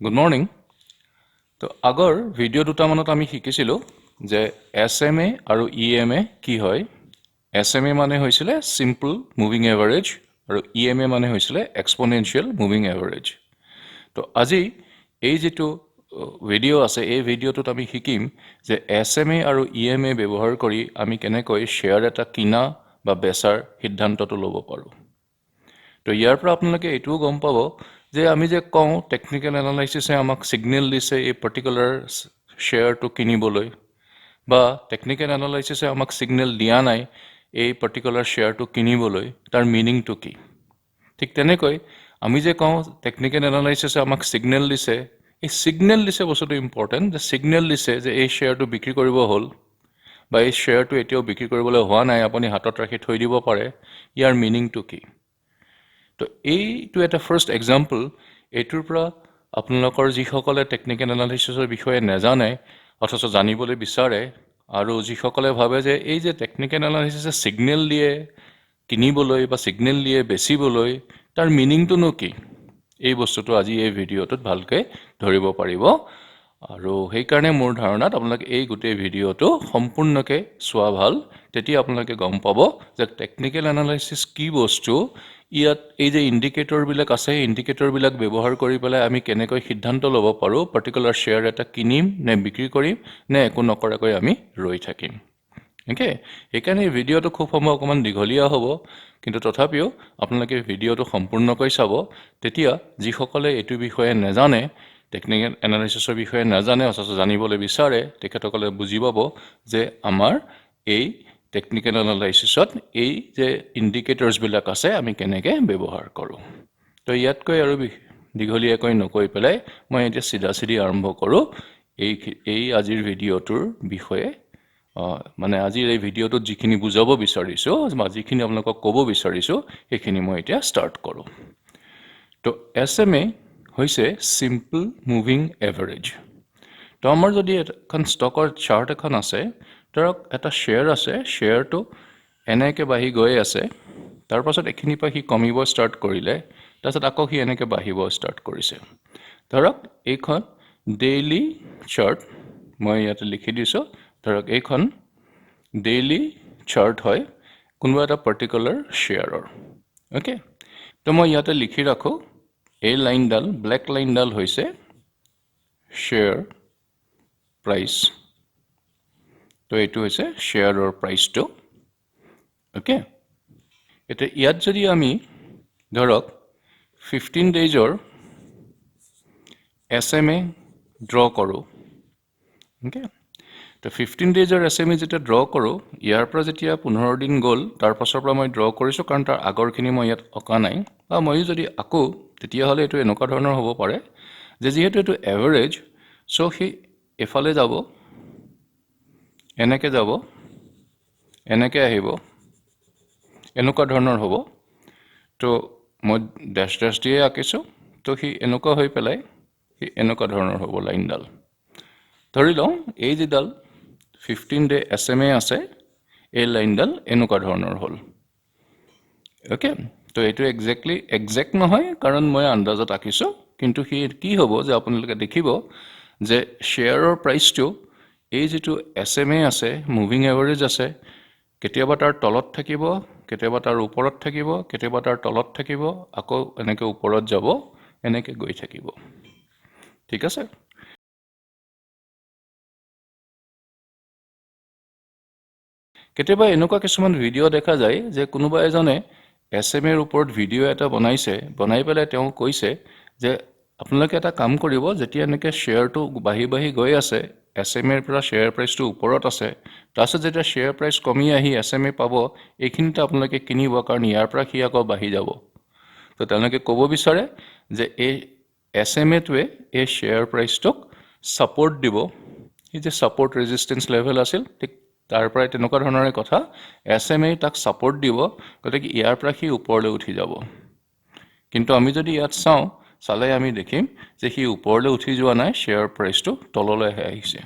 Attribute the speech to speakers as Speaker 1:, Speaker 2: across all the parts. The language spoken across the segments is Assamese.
Speaker 1: Good morning. তো আগৰ ভিডিও দুটা মানত আমি শিকিছিলো যে SMA আৰু EMA কি হয় SMA মানে হৈছিলে simple moving average আৰু EMA মানে হৈছিলে exponential moving average তো আজি এই যেটো ভিডিও আছে এই ভিডিওটোত আমি শিকিম যে SMA আৰু EMA ব্যৱহাৰ কৰি আমি কেনেকৈ শেয়াৰ এটা কিনা বা বেচাৰ সিদ্ধান্তটো ল'ব পাৰো তো ইয়াৰ পৰা আপোনালোকে এটোও গম পাব যে আমি যে কওঁ টেকনিক্যাল এনালাইসিসে আমাক সিগন্যাল দিছে এই পার্টিকুলার শেয়ারটো কিনিবলৈ বা টেকনিক্যাল এনালাইসিসে আমাক সিগন্যাল দিয়া নাই এই পার্টিকুলার শেয়ারটো কিনিবলৈ তাৰ মিনিংটো কি ঠিক তেনেকৈ আমি যে কওঁ টেকনিক্যাল এনালাইসিসে আমাক সিগন্যাল দিছে এই সিগন্যাল দিছে বস্তুটো ইম্পৰ্টেন্ট যে সিগন্যাল দিছে যে এই শেয়াৰটো বিক্ৰী কৰিব হ'ল বা এই শেয়াৰটো এতিয়াও বিক্ৰী কৰিবলৈ হোৱা নাই আপুনি হাতত ৰাখি থৈ দিব পাৰে ইয়াৰ মিনিংটো কি তো এইটো এটা ফাৰ্স্ট এক্সাম্পল এটোৰ পৰা আপোনালোকৰ যিসকলে টেকনিক্যাল এনালাইসিসৰ বিষয়ে নাজানে অথচ জানিবলৈ বিচাৰে আৰু যিসকলে ভাবে যে এই যে টেকনিক্যাল এনালাইসিসে সিগন্যাল দিয়ে কিনিবলৈ বা সিগন্যাল দিয়ে বেচিবলৈ তাৰ মিনিংটো কি এই বস্তুটো আজি এই ভিডিওটোত ভালকৈ ধৰিব পাৰিব আৰু সেই কাৰণে মোৰ ধাৰণাত আপোনালোকে এই গোটেই ভিডিওটো সম্পূৰ্ণকৈ চোৱা ভাল তেতিয়া আপোনালোকে গম পাব যে টেকনিক্যাল এনালাইসিস কি বস্তু ইয়াত এই যে ইন্ডিকেটৰ বিলাক আছে ইন্ডিকেটৰ বিলাক ব্যৱহাৰ কৰি পেলাই আমি কেনেকৈ সিদ্ধান্ত ল'ব পাৰো পাৰ্টিকুলাৰ শেয়াৰ এটা কিনিম নে বিক্ৰী কৰিম নে একো নকৰাকৈ আমি ৰৈ থাকিম ওকে সেইকাৰণে ভিডিওটো খুব সময় অকমান দীঘলীয়া হ'ব কিন্তু তথাপিও আপোনালোকে ভিডিওটো সম্পূৰ্ণকৈ চাব তেতিয়া যিসকলে এটো বিষয়ে নাজানে টেকনিক্যাল এনালাইসিসৰ বিষয়ে নাজানে অথচ জানিবলৈ বিচাৰে তেখেতসকলে বুজি পাব যে আমাৰ এই টেকনিক্যাল এনালাইসিসত এই যে ইন্ডিকেটৰ্স বিলাক আছে আমি কেনেকৈ ব্যৱহাৰ কৰো তো ইয়াতকৈ আৰু দীঘলীয়াকৈ নকৈ পেলাই মই এতিয়া সিধা আৰম্ভ কৰো এই আজিৰ ভিডিওটোৰ বিষয়ে মানে আজিৰ এই ভিডিওটোত যিখিনি বুজাব বিচাৰিছো বা যিখিনি আপোনালোকক ক'ব বিচাৰিছো সেইখিনি মই এতিয়া ষ্টাৰ্ট কৰো তো SMA হৈছে সিম্পল মুভিং এভাৰেজ তো আমাৰ যদি এখন ষ্টকৰ চাৰ্ট এখন আছে ধৰক এটা শেয়াৰ আছে শেয়াৰটো এনেকৈ বাঢ়ি গৈ আছে তাৰ পাছত এখিনি পা হি কমিব ষ্টাৰ্ট কৰিলে তাৰছত আকৌ হি এনেকৈ বাঢ়িব ষ্টাৰ্ট কৰিছে ধৰক এইখন ডেইলি চাৰ্ট মই ইয়াতে লিখি দিছো ধৰক এইখন ডেইলি চাৰ্ট হয় কোনবা এটা পাৰ্টিকুলাৰ শেয়াৰৰ ওকে তো মই ইয়াতে লিখি ৰাখো এই লাইনডাল ব্ল্যাক লাইনডাল হৈছে শেয়াৰ প্ৰাইস তো এটো হৈছে শেয়াৰৰ প্ৰাইসটো ওকে এটা ইয়াত যদি আমি ধৰক 15 ডেজৰ SMA ড্ৰ কৰো ওকে তো 15 ডেজৰ SMA যেটা ড্ৰ কৰো ইয়াৰ পৰা যেতিয়া 15 দিন গল তাৰ পাছৰ পৰা মই ড্ৰ কৰিছো কাৰণ তাৰ আগৰখিনি মই ইয়াত অকা নাই বা মই যদি আকো তেতিয়া হলে এটো এনেকুৱা ধৰণৰ হ'ব পাৰে যে যেহেতু এটো এভাৰেজ সো হি এফালে যাব এনেকে যাব এনেকে আহিব এনেকুৱা ধৰণৰ হ'ব তো মই ড্যাশ ড্যাশ দিয়ে আকিছো তো হি এনেকুৱা হৈ পেলাই হি এনেকুৱা ধৰণৰ হ'ব লাইনডাল ধৰি লওঁ এই যেডাল 15 ডে SMA আছে এই লাইনডাল এনেকুৱা ধৰণৰ হ'ল ওকে তো এটো এক্সাক্ট নহয় কাৰণ মই আন্দাজত আকিছো কিন্তু হি কি হ'ব যে আপোনালোকে দেখিব যে শেয়াৰৰ প্ৰাইসটো এই যেটো SMA আছে মুভিং এভাৰেজ আছে কেতিয়াবা তাৰ তলত থাকিব কেতিয়াবা তাৰ ওপৰত থাকিব কেতিয়াবা তাৰ তলত থাকিব আকৌ এনেকৈ ওপৰত যাব এনেকৈ গৈ থাকিব ঠিক আছে কেতিয়াবা এনেকুৱা কিছুমান ভিডিও দেখা যায় যে কোনোবা এজনে SMA ৰ ওপৰত ভিডিও এটা বনাইছে বনাই পেলাই তেওঁ কৈছে যে আপোনালোকে এটা কাম কৰিব যেতিয়া এনেকৈ শেয়াৰটো বাঢ়ি গৈ আছে SMA ৰ পৰা শেয়াৰ প্ৰাইসটো ওপৰত আছে তাৰছত যেতিয়া শেয়াৰ প্ৰাইস কমি আহি SMA পাব এইখিনিতে আপোনালোকে কিনিব কাৰণ ইয়াৰ পৰা হি আকৌ বাঢ়ি যাব তো তেওঁলোকে ক'ব বিচাৰে যে এই SMA টোৱে এই শেয়াৰ প্ৰাইসটোক সাপোৰ্ট দিব এই যে সাপোৰ্ট ৰেজিস্ট্যান্স লেভেল আছিল ঠিক তাৰ পৰা তেনেকুৱা ধৰণৰ কথা SMA তাক সাপোৰ্ট দিব গতিকে ইয়াৰ পৰা হি ওপৰলৈ উঠি যাব কিন্তু আমি যদি ইয়াত চাওঁ চালে আমি দেখিম যে হি ওপৰলৈ উঠি যোৱা নাই শেয়াৰ প্ৰাইসটো তললৈ আহিছে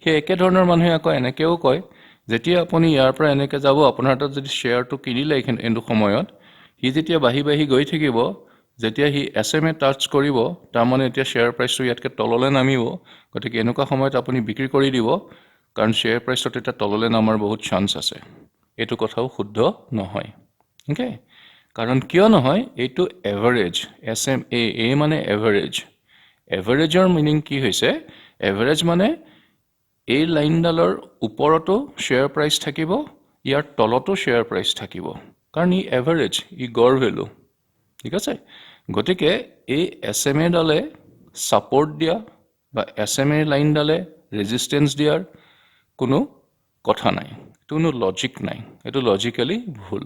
Speaker 1: হে একে ধৰণৰ মানুহে আকৌ এনেকেও কয় যেতিয়া আপুনি ইয়াৰ পৰা এনেকৈ যাব আপোনাৰ তাত যদি শেয়াৰটো কিনিলে এটো সময়ত হি যেতিয়া বাঢ়ি গৈ থাকিব যেতিয়া হি SMA টাচ কৰিব তাৰমানে এতিয়া শ্বেয়াৰ প্ৰাইচটো ইয়াতকৈ তললৈ নামিব গতিকে এনেকুৱা সময়ত আপুনি বিক্ৰী কৰি দিব কাৰণ শ্বেয়াৰ প্ৰাইচত এতিয়া তললৈ নামাৰ বহুত চান্স আছে এইটো কথাও শুদ্ধ নহয় ওকে কাৰণ কিয় নহয় এইটো এভাৰেজ SMA এ মানে এভাৰেজ এভাৰেজৰ মিনিং কি হৈছে এভাৰেজ মানে এই লাইনডালৰ ওপৰতো শ্বেয়াৰ প্ৰাইচ থাকিব ইয়াৰ তলতো শ্বেয়াৰ প্ৰাইচ থাকিব কাৰণ ই এভাৰেজ ই গড় ভেলু ঠিক আছে গতিকে এই SMA ডালে সাপোৰ্ট দিয়া বা SMA লাইনডালে ৰেজিস্ট্যান্স দিয়াৰ কোনো কথা নাই কোনো লজিক নাই এটো লজিক্যালি ভুল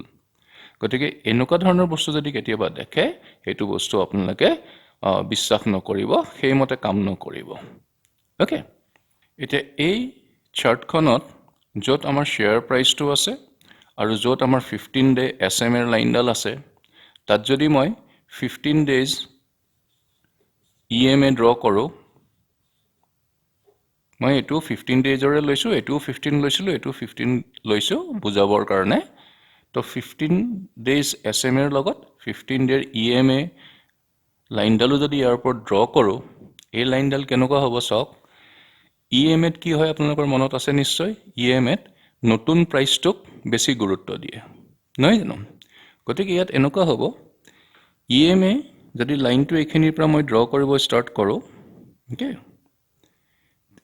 Speaker 1: গতিকে এনেকুৱা ধৰণৰ বস্তু যদি কেতিয়াবা দেখে হেতু বস্তু আপোনালোকে বিশ্বাস নকৰিব সেইমতে কাম নকৰিব ওকে এতিয়া এই চাৰ্টখনত য'ত আমাৰ শ্বেয়াৰ প্ৰাইচটো আছে আৰু য'ত আমাৰ 15 ডে SMA লাইনডাল আছে তাত যদি মই 15 days EMA ড্ৰ কৰোঁ মই এটো 15 ডেজৰে লৈছো এটো 15 লৈছিলো এটো 15 লৈছো বুজাবৰ কাৰণে তো 15 days SMA ৰ লগত 15 ডেৰ EMA লাইনডালো যদি ইয়াৰ ওপৰত ড্ৰ কৰোঁ এই লাইনডাল কেনেকুৱা হ'ব চাওক EMA কি হয় আপোনালোকৰ মনত আছে নিশ্চয় EMA নতুন প্ৰাইচটোক বেছি গুৰুত্ব দিয়ে নহয় জানো গতিকে ইয়াত এনেকুৱা হ'ব EMA যদি লাইনটো এইখিনিৰ পৰা মই ড্ৰ কৰিব ষ্টাৰ্ট কৰোঁ ওকে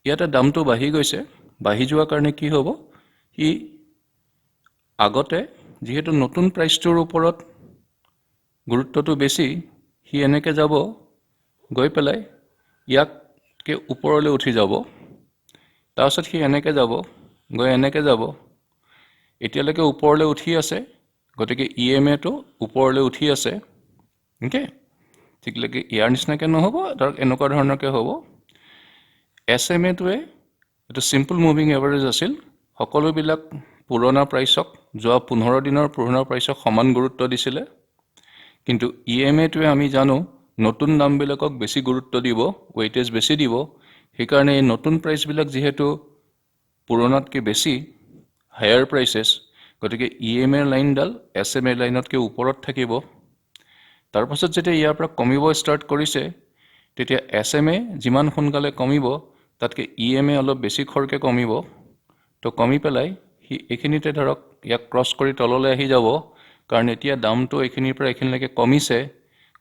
Speaker 1: ইয়াতে দামটো বাঢ়ি গৈছে বাঢ়ি যোৱাৰ কাৰণে কি হ'ব ই আগতে যেহেতু নতুন প্ৰাইচটোৰ ওপৰত গুৰুত্বটো বেছি হি এনেকৈ যাব গৈ পেলাই ইয়াককে ওপৰলৈ উঠি যাব তাৰপিছত হি এনেকৈ যাব গৈ এনেকৈ যাব এতিয়ালৈকে ওপৰলৈ উঠি আছে গতিকে EMA টো ওপৰলৈ উঠি আছে ওকে ঠিকলৈকে ইয়াৰ নিচিনাকৈ নহ'ব ধৰক এনেকুৱা ধৰণৰকৈ হ'ব SMA টোৱে এটা সিম্পল মুভিং এভাৰেজ আছিল সকলোবিলাক পুৰণা প্ৰাইচক যোৱা 15 দিনৰ পুৰণা প্ৰাইচক সমান গুৰুত্ব দিছিলে কিন্তু EMA টোৱে আমি জানো নতুন দামবিলাকক বেছি গুৰুত্ব দিব ওয়েটেজ বেছি দিব সেইকাৰণে এই নতুন প্ৰাইচবিলাক যেহেতু পুৰণাতকৈ বেছি হায়াৰ প্ৰাইচেছ গতিকে EMA লাইনডাল SMA লাইনতকৈ ওপৰত থাকিব তাৰপাছত যেতিয়া ইয়াৰ পৰা কমিব ষ্টাৰ্ট কৰিছে তেতিয়া SMA যিমান সোনকালে কমিব তাতকৈ EMA অলপ বেছি খৰকে কমিব তো কমি পেলাই হি এইখিনিতে ধৰক ইয়াক ক্ৰছ কৰি তললৈ আহি যাব কাৰণ এতিয়া দামটো এইখিনিৰ পৰা এইখিনিলৈকে কমিছে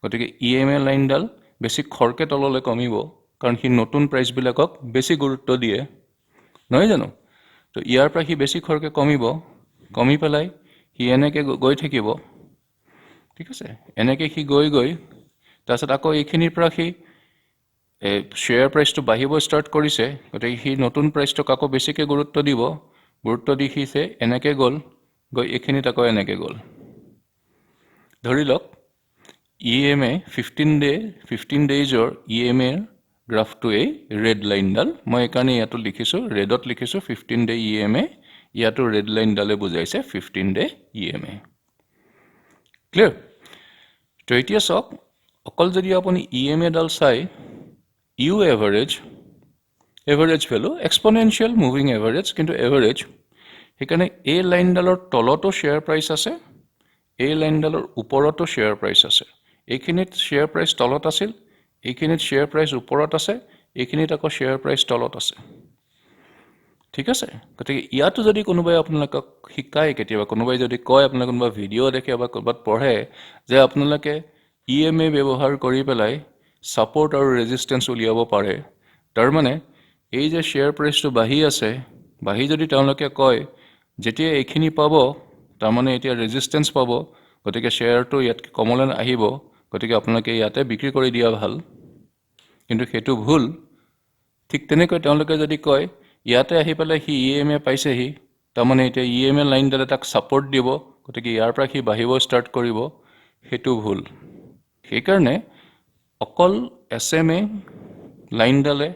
Speaker 1: গতিকে EMA লাইনডাল বেছি খৰকে তললৈ কমিব কাৰণ হি নতুন প্ৰাইচবিলাকক বেছি গুৰুত্ব দিয়ে নহয় জানো তো ইয়াৰ পৰা হি বেছি খৰকে কমিব কমি পেলাই হি এনেকৈ গৈ থাকিব ঠিক আছে এনেকৈ হি গৈ তাৰপিছত আকৌ এইখিনিৰ পৰা হি শ্বেয়াৰ প্ৰাইচটো বাঢ়িব ষ্টাৰ্ট কৰিছে গতিকে হি নতুন প্ৰাইচটোক আকৌ বেছিকৈ গুৰুত্ব দিব গুৰুত্ব দি হিছে এনেকৈ গ'ল গৈ এইখিনিত আকৌ এনেকৈ গ'ল ধৰি লওক EMA 15 ডেজৰ EMA গ্ৰাফটো এই ৰেড লাইনডাল মই এইকাৰণে ইয়াতো লিখিছোঁ ৰেডত লিখিছোঁ 15 ডে EMA ইয়াতো ৰেড লাইনডালে বুজাইছে 15 ডে EMA ক্লিয়াৰ তো এতিয়া চাওক অকল যদি আপুনি EMA ডাল চাই you average value exponential moving average কিন্তু এভাৰেজ সেইকাৰণে এই লাইনডালৰ তলতো শ্বেয়াৰ প্ৰাইচ আছে এই লাইনডালৰ ওপৰতো শ্বেয়াৰ প্ৰাইচ আছে এইখিনিত শ্বেয়াৰ প্ৰাইচ তলত আছিল এইখিনিত শ্বেয়াৰ প্ৰাইচ ওপৰত আছে এইখিনিত আকৌ শ্বেয়াৰ প্ৰাইচ তলত আছে ঠিক আছে গতিকে ইয়াতো যদি কোনোবাই আপোনালোকক শিকায় কেতিয়াবা কোনোবাই যদি কয় আপোনালোকে কোনোবা ভিডিঅ' দেখে বা ক'ৰবাত পঢ়ে যে আপোনালোকে EMA ব্যৱহাৰ কৰি পেলাই সাপোৰ্ট আৰু ৰেজিস্ট্যান্স উলিয়াব পাৰে তাৰ মানে এই যে শ্বেয়াৰ প্ৰাইচটো বাঢ়ি আছে বাঢ়ি যদি তেওঁলোকে কয় যেতিয়া এইখিনি পাব তাৰ মানে এতিয়া ৰেজিস্ট্যান্স পাব গতিকে শ্বেয়াৰটো ইয়াত কমলৈ আহিব গতিকে আপোনালোকে ইয়াতে বিক্ৰী কৰি দিয়া ভাল কিন্তু সেইটো ভুল ঠিক তেনেকৈ তেওঁলোকে যদি কয় ইয়াতে আহি পেলাই হি EMA পাইছেহি তাৰ মানে এতিয়া EMA লাইনডালে তাক সাপোৰ্ট দিব গতিকে ইয়াৰ পৰা হি বাঢ়িব ষ্টাৰ্ট কৰিব সেইটো ভুল সেইকাৰণে অকল SMA লাইনডালে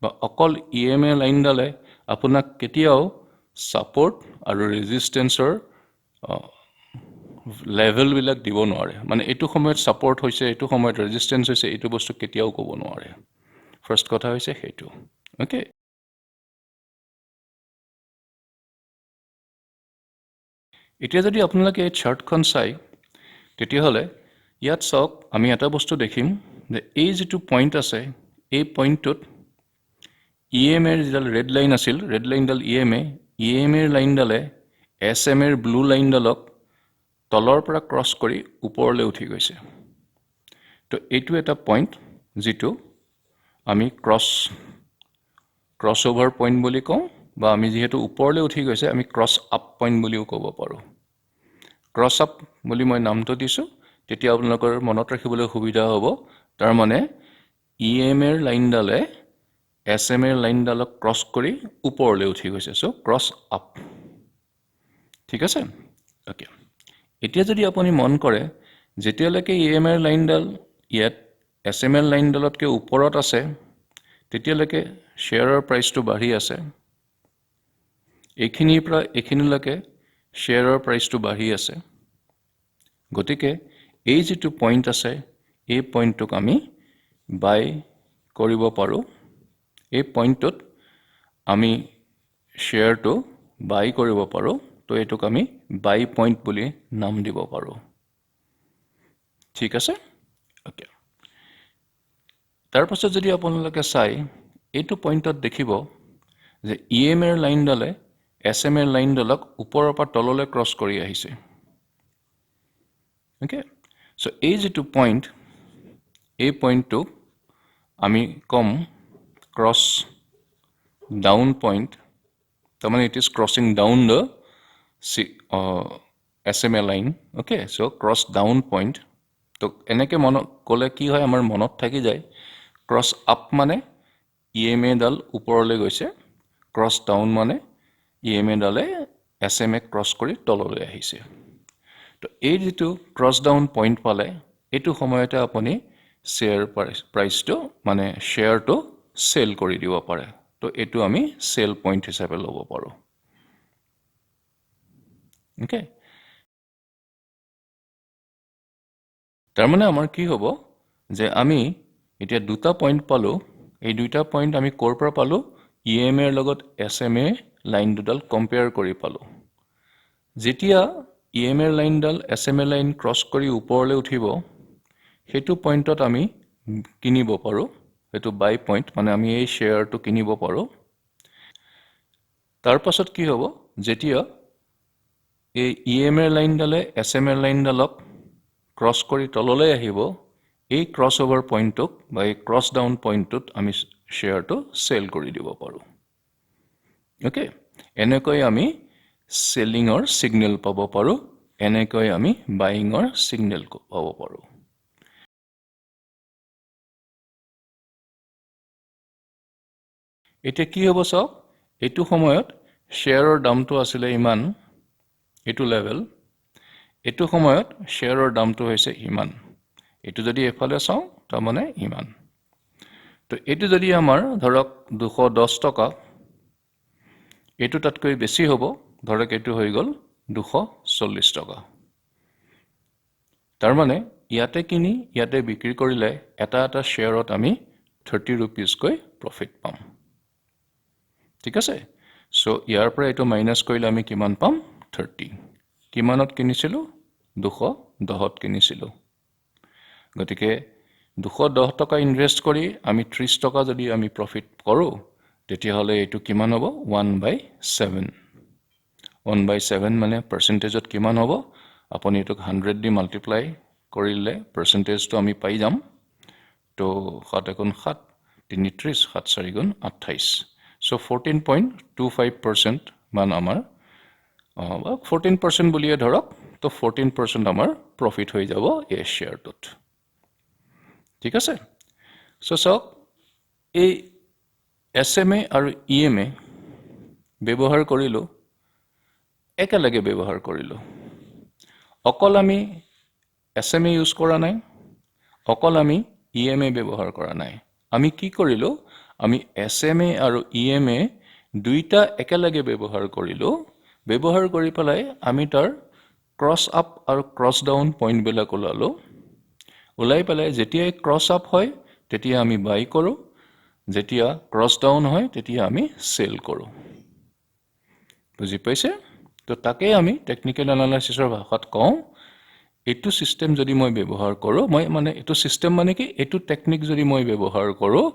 Speaker 1: বা অকল EMA লাইনডালে আপোনাক কেতিয়াও সাপোৰ্ট আৰু ৰেজিস্ট্যান্সৰ লেভেলবিলাক দিব নোৱাৰে মানে এইটো সময়ত সাপোৰ্ট হৈছে এইটো সময়ত ৰেজিস্ট্যান্স হৈছে এইটো বস্তু কেতিয়াও ক'ব নোৱাৰে ফাৰ্স্ট কথা হৈছে সেইটো ওকে এতিয়া যদি আপোনালোকে এই চাৰ্টখন চাই তেতিয়াহ'লে ইয়াত চাওক আমি এটা বস্তু দেখিম যে এই যেটো পইণ্ট আছে এই পইণ্টটোত EMA এৰ যিডাল ৰেড লাইন আছিল ৰেড লাইনডাল EMA এৰ লাইনডালে SMA এৰ ব্লু লাইনডালক তলৰ পৰা ক্ৰছ কৰি ওপৰলৈ উঠি গৈছে তো এইটো এটা পইণ্ট যেটো আমি ক্ৰছ ওভাৰ পইণ্ট বুলি কওঁ বা আমি যেহেতু ওপৰলৈ উঠি গৈছে আমি ক্ৰছ আপ পইণ্ট বুলিও ক'ব পাৰোঁ ক্ৰছ আপ বুলি মই নামটো দিছো তেতিয়া আপোনালোকৰ মনত ৰাখিবলৈ সুবিধা হ'ব তাৰ মানে EMA এৰ লাইনডালে SMA এৰ লাইনডালক ক্ৰছ কৰি ওপৰলৈ উঠি গৈছে সো ক্ৰছ আপ ঠিক আছে ওকে এতিয়া যদি আপুনি মন কৰে যেতিয়ালৈকে EMA এৰ লাইনডাল ইয়াত SMA এৰ লাইনডালতকৈ ওপৰত আছে তেতিয়ালৈকে শ্বেয়াৰৰ প্ৰাইচটো বাঢ়ি আছে এইখিনিৰ পৰা এইখিনিলৈকে শ্বেয়াৰৰ প্ৰাইচটো বাঢ়ি আছে গতিকে এই যেটো পইণ্ট আছে এই পইণ্টটোক আমি বাই কৰিব পাৰোঁ এই পইণ্টটোত আমি শ্বেয়াৰটো বাই কৰিব পাৰোঁ তো এটোক আমি বাই পইণ্ট বুলি নাম দিব পাৰোঁ ঠিক আছে ওকে তাৰ পাছত যদি আপোনালোকে চাই এইটো পইণ্টত দেখিব যে EMA এৰ লাইনডালে SMA এৰ লাইনডালক ওপৰৰ পৰা তললৈ ক্ৰছ কৰি আহিছে ওকে সো এই যেটো পইণ্ট এই পইণ্টটো আমি কম ক্ৰছ ডাউন পইণ্ট তাৰমানে it is crossing down the SMA line okay so cross down point তো এনেকে মনত ক'লে কি হয় আমাৰ মনত থাকি যায় ক্ৰছ আপ মানে EMA ডাল ওপৰলৈ গৈছে ক্ৰছ ডাউন মানে EMA ডালে SMA ক্ৰছ কৰি তললৈ আহিছে তো এই যেটো ক্ৰছ ডাউন পইণ্ট পালে এটো সময়তে আপুনি শ্বেয়াৰ প্ৰাইচটো মানে শ্বেয়াৰটো সেল কৰি দিব পাৰে তো এটো আমি সেল পইণ্ট হিচাপে ল'ব পাৰোঁ ওকে তাৰ মানে আমাৰ কি হ'ব যে আমি এতিয়া দুটা পইণ্ট পালো এই দুটা পইণ্ট আমি ক'ৰ পৰা পালো EMA এৰ লগত SMA লাইন দুডাল কম্পেয়াৰ কৰি পালো যেতিয়া EMA এৰ লাইনডাল SMA লাইন ক্ৰছ কৰি ওপৰলৈ উঠিব হেতু পইণ্টত আমি কিনিব পাৰো হেতু বাই পইণ্ট মানে আমি এই শ্বেয়াৰটো কিনিব পাৰো তাৰ পাছত কি হ'ব যেতিয়া এই EMA এৰ লাইনডালে SMA এৰ লাইনডালক ক্ৰছ কৰি তললৈ আহিব এই ক্ৰছ ওভাৰ পইণ্টক বা এই ক্ৰছ ডাউন পইণ্টত আমি শ্বেয়াৰটো সেল কৰি দিব পাৰো ওকে এনেকৈ আমি সেলিংৰ সিগনেল পাব পাৰো এনেকৈ আমি বাইংৰ সিগনেল পাব পাৰো এতিয়া কি হ'ব চাওক এইটো সময়ত শ্বেয়াৰৰ দামটো আছিল ইমান এইটো লেভেল এইটো সময়ত শ্বেয়াৰৰ দামটো হৈছে ইমান এইটো যদি এফালে চাও তাৰ মানে ইমান তো এইটো যদি আমাৰ ধৰক 210 টকা এইটো তাতকৈ বেছি হ'ব ধৰক এইটো হৈ গ'ল 240 টকা তাৰ মানে ইয়াতে কিনি ইয়াতে বিক্ৰী কৰিলে এটা এটা শ্বেয়াৰত আমি 30 rupees কৈ প্ৰফিট পাম ঠিক আছে সো ইয়াৰ পৰা এটো মাইনাস কৰিলে আমি কিমান পাম 30 কিমানত কিনিছিলো 210ত কিনিছিলো গতিকে 210 টকা ইনভেস্ট কৰি আমি 30 টকা যদি আমি প্ৰফিট কৰো তেতিয়া হলে এটো কিমান হ'ব 1/7 1/7 মানে পার্সেন্টেজত কিমান হ'ব আপুনি এটোক 100 দি মাল্টিপ্লাই কৰিলে পার্সেন্টেজটো আমি পাই যাম তো 7 গুণ 7 33 7 4 গুণ 28 so 14.25% মান আমাৰ 14% বুলিয়ে ধৰক তো 14% আমাৰ প্ৰফিট হৈ যাব এই শেয়াৰটোত ঠিক আছে সো চাওক এই SMA আৰু EMA ব্যৱহাৰ কৰিলো একেলগে ব্যৱহাৰ কৰিলো অকল আমি SMA ইউজ কৰা নাই অকল আমি EMA ব্যৱহাৰ কৰা নাই আমি কি কৰিলো আমি SMA আৰু EMA দুইটা একেলগে ব্যৱহাৰ কৰিলো ব্যৱহাৰ কৰি পেলাই আমি তাৰ ক্ৰছ আপ আৰু ক্ৰছ ডাউন পইণ্ট বিলাক ওলালো ওলাই পেলাই যেতিয়া ক্ৰছ আপ হয় তেতিয়া আমি বাই কৰো যেতিয়া ক্ৰছ ডাউন হয় তেতিয়া আমি সেল কৰো বুজি পাইছে তো তাকে আমি টেকনিক্যাল এনালাইসিসৰ ভাষাত কওঁ এইটো সিস্টেম যদি মই ব্যৱহাৰ কৰোঁ মই মানে এইটো সিস্টেম মানে কি এইটো টেকনিক যদি মই ব্যৱহাৰ কৰোঁ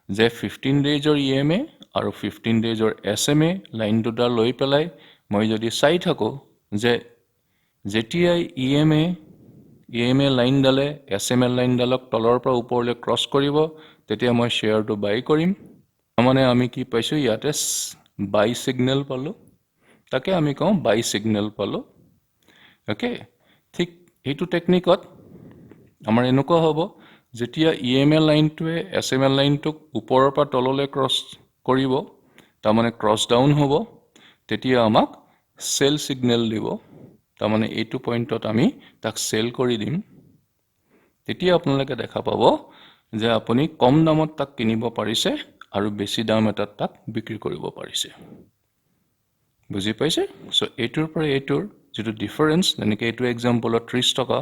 Speaker 1: যে 15 ডেজৰ EMA আৰু 15 ডেজৰ SMA লাইন দুটা লৈ পেলাই মই যদি চাই থাকোঁ যে যেতিয়াই EMA লাইন ডালে SMA লাইন ডালক তলৰ পৰা ওপৰলৈ ক্ৰছ কৰিব তেতিয়া মই শ্বেয়াৰটো বাই কৰিম মানে আমি কি পাইছোঁ ইয়াতে বাই সিগনেল পালোঁ তাকে আমি কওঁ বাই সিগনেল পালোঁ ওকে ঠিক এইটো টেকনিকত আমাৰ এনেকুৱা হ'ব যেতিয়া EMA লাইনটোৱে SMA লাইনটোক ওপৰৰ পৰা তললৈ ক্ৰছ কৰিব তাৰমানে ক্ৰছ ডাউন হ'ব তেতিয়া আমাক সেল সিগনেল দিব তাৰমানে এইটো পইণ্টত আমি তাক সেল কৰি দিম তেতিয়া আপোনালোকে দেখা পাব যে আপুনি কম দামত তাক কিনিব পাৰিছে আৰু বেছি দাম এটাত তাক বিক্ৰী কৰিব পাৰিছে বুজি পাইছে সো এইটোৰ পৰা এইটোৰ যেটো ডিফাৰেন্স যেনেকৈ এইটো এক্সাম্পলত 30 টকা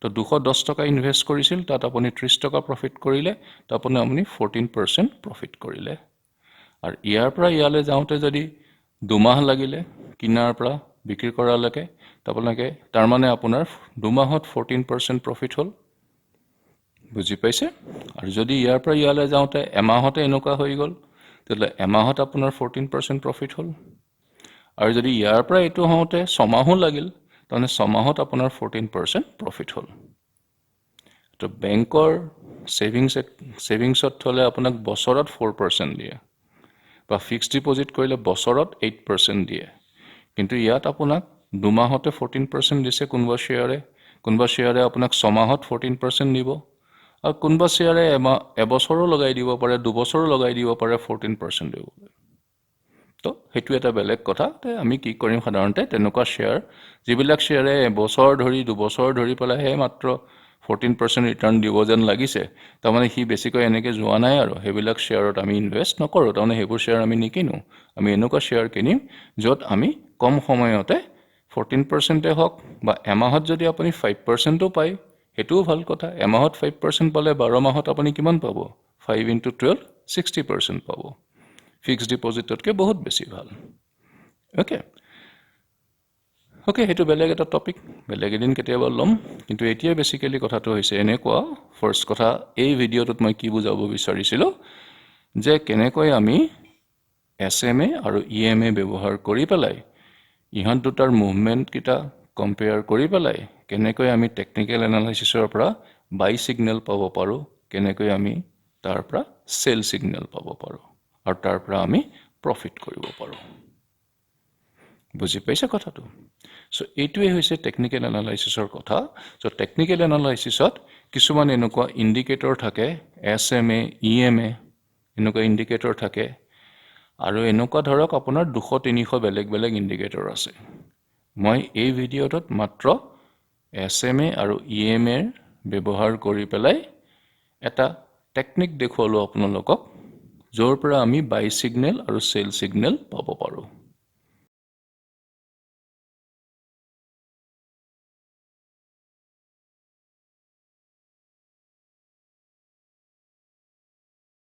Speaker 1: তো 210 টকা ইনভেস্ট কৰিছিল তাত আপুনি 30 টকা প্ৰফিট কৰিলে তো আপুনি 14% প্ৰফিট কৰিলে আৰু ইয়াৰ পৰা ইয়ালৈ যাওঁতে যদি দুমাহ লাগিলে কিনাৰ পৰা বিক্ৰী কৰালৈকে আপোনালোকে তাৰ মানে আপোনাৰ দুমাহত 14% প্ৰফিট হ'ল বুজি পাইছে আৰু যদি ইয়াৰ পৰা ইয়ালৈ যাওঁতে এমাহতে এনেকুৱা হৈ গ'ল তেতিয়াহ'লে এমাহত আপোনাৰ 14% প্ৰফিট হ'ল আৰু যদি ইয়াৰ পৰা এইটো হওঁতে ছমাহো লাগিল তাৰমানে ছমাহত আপোনাৰ 14% প্ৰফিট হ'ল তো বেংকৰ সেভিংছত থলে আপোনাক বছৰত 4% দিয়ে বা ফিক্সড ডিপোজিট কৰিলে বছৰত 8% দিয়ে কিন্তু ইয়াত আপোনাক দুমাহতে 14% দিছে কোনবা শ্বেয়াৰে আপোনাক ছমাহত 14% দিব আৰু কোনবা শ্বেয়াৰে এবছৰো লগাই দিব পাৰে দুবছৰো লগাই দিব পাৰে 14% দিব তো হেতু এটা বেলেগ কথা তে আমি কি কৰিম সাধাৰণতে তেনেকুৱা শ্বেয়াৰ যিবিলাক শ্বেয়াৰে এবছৰ ধৰি দুবছৰ ধৰি পেলাই হে মাত্ৰ 14% ৰিটাৰ্ণ দিব যেন লাগিছে তাৰমানে হি বেছিকৈ এনেকৈ যোৱা নাই আৰু হেবিলাক শ্বেয়াৰত আমি ইনভেস্ট নকৰোঁ তাৰমানে হেবোৰ শ্বেয়াৰ আমি নিকিনো আমি এনেকুৱা শ্বেয়াৰ কিনিম য'ত আমি কম সময়তে 14% হওক বা এমাহত যদি আপুনি 5%ও পায় হেতুও ভাল কথা এমাহত 5% পালে 12 মাহত আপুনি কিমান পাব 5 * 12 60% পাব ফিক্সড ডিপোজিটতকৈ বহুত বেছি ভাল ওকে হেতু বেলেগ এটা টপিক বেলেগ এদিন কেতিয়াবা ল'ম কিন্তু এতিয়া বেসিক্যালি কথাটো হৈছে এনেকুৱা ফাৰ্স্ট কথা এই ভিডিঅ'টোত মই কি বুজাব বিচাৰিছিলোঁ যে কেনেকৈ আমি SMA আৰু EMA ব্যৱহাৰ কৰি পেলাই ইহঁত দুটাৰ মুভমেন্ট কিটা কম্পেয়াৰ কৰি পেলাই কেনেকৈ আমি টেকনিক্যাল এনালাইসিসৰ পৰা বাই সিগনেল পাব পাৰো কেনেকৈ আমি তাৰ পৰা সেল সিগনেল পাব পাৰো আৰু তাৰ পৰা আমি প্ৰফিট কৰিব পাৰো বুজি পাইছে কথাটো সো এইটোৱে হৈছে টেকনিক্যাল এনালাইসিসৰ কথা সো টেকনিক্যাল এনালাইসিসত কিছুমান এনেকুৱা ইন্ডিকেটৰ থাকে SMA EMA এনেকুৱা ইন্ডিকেটৰ থাকে আৰু এনেকুৱা ধৰক আপোনাৰ 200 300 বেলেগ বেলেগ ইন্ডিকেটৰ আছে মই এই ভিডিঅ'টোত মাত্ৰ SMA আৰু EMA ব্যৱহাৰ কৰি পেলাই এটা টেকনিক দেখুৱালো আপোনালোকক য'ৰ পৰা আমি বাই সিগনেল আৰু সেল সিগনেল পাব পাৰো